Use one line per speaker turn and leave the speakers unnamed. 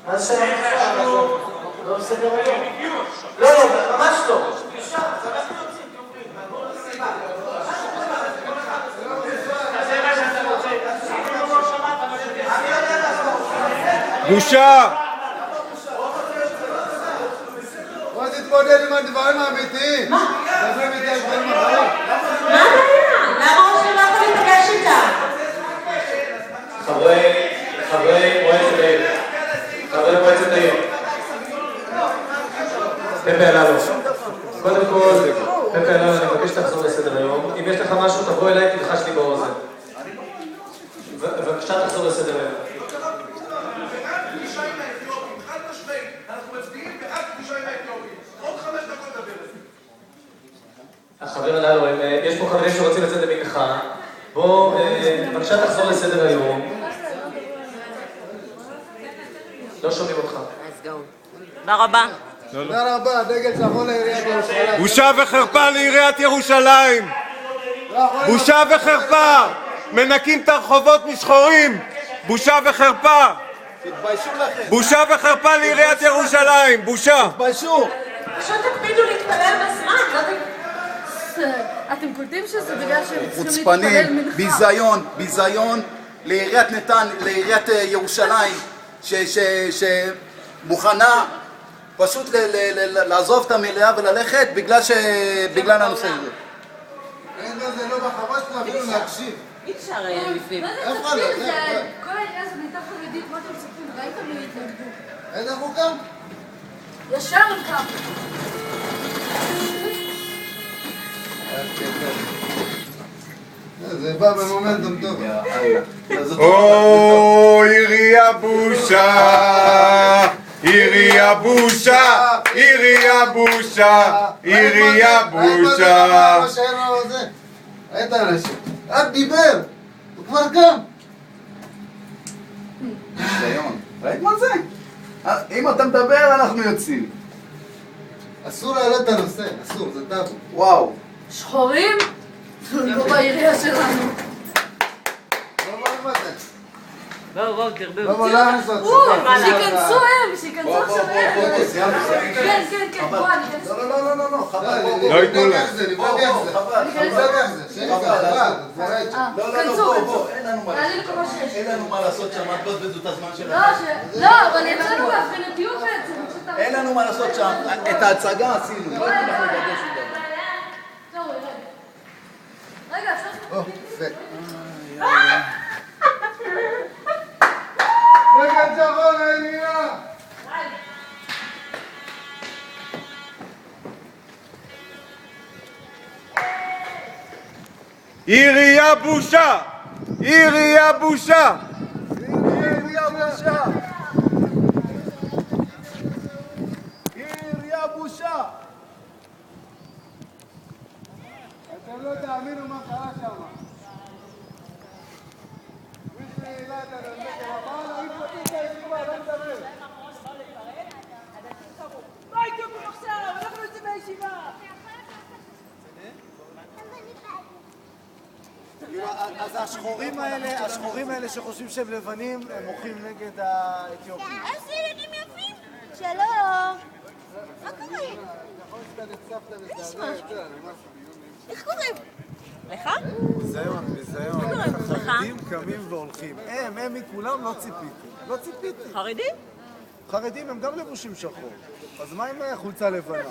מה זה שאנחנו עכשיו? לא בסדר היום. לא, ממש לא.
בושה!
בוא תתמודד עם הדברים האמיתיים. דברים איתי על דברים אחרים.
מה הבעיה? למה ראש לא יכול להתפגש איתה?
חברי מועצת העיר. פפה אללו. קודם כל, פפה אללו, אני מבקש שתחזור לסדר היום. אם יש לך משהו, תבוא אליי, תלחש לי באוזן. בבקשה תחזור לסדר היום. החברים הללו, יש פה חברים שרוצים לצאת למנחה. בוא, בבקשה תחזור לסדר היום. לא שומעים אותך.
תודה רבה.
תודה רבה, דגל שחור לעיריית ירושלים.
בושה וחרפה לעיריית ירושלים! בושה וחרפה! מנקים את הרחובות משחורים! בושה וחרפה!
תתביישו לכם.
בושה וחרפה לעיריית ירושלים! בושה!
תתביישו.
פשוט תקפידו להתפלל בזמן.
אתם קולטים שזה בגלל שהם צריכים
חוצפנים,
להתפלל מנחה?
ביזיון לעיריית ירושלים שמוכנה פשוט לעזוב את המליאה וללכת בגלל הנושא הזה. אין בזה לא בחווה שלנו אפילו להקשיב.
אי אפשר לפעמים.
מה זה מצפים? כל העניין הזה נהייתה חרדית, מה אתם מצפים? ראיתם מי התנגדו?
איזה חוקה?
ישר הם ככה.
זה בא במומנטום טוב.
או עירייה בושה! עירייה בושה! עירייה בושה! עירייה בושה!
ראית אנשים, רק דיבר, הוא כבר קם. ניסיון, ראית מה זה? אם אתה מדבר אנחנו יוצאים. אסור להעלות את הנושא, אסור, זה טאבו. וואו.
שחורים? לא בעירייה שלנו.
לא מה זה?
בואו, תרבו.
לא לעשות.
שייכנסו שייכנסו עכשיו
סיימנו.
כן, בוא, אני אכנס.
לא, חבל.
לא ייתנו להם.
נבדוק איך זה.
כנסו.
אין לנו מה לעשות שם, את לא תבזו את הזמן שלנו.
לא, אבל יצאנו בהפגנתיות בעצם.
אין לנו מה לעשות שם, את ההצגה עשינו. לא הייתי לך לגבי שום דבר.
רגע, אפשר
דגל שחור לעירייה!
עירייה בושה! עירייה בושה!
עירייה בושה! עירייה בושה! אתם לא תאמינו מה קרה שם. מי שהעלה את הנושא אמר לו, אם פתאום את הישיבה, לא מדבר.
מה איתו כמו עכשיו? אנחנו יוצאים מהישיבה.
אז השחורים האלה שחושבים שהם לבנים, הם מוחים נגד האתיופים.
איזה ילדים יפים! שלום! מה קורה? איך קוראים? לך?
ביזיון. חרדים קמים והולכים. הם מכולם לא ציפיתי.
חרדים?
חרדים הם גם לבושים שחור. אז מה עם חולצה לבנה?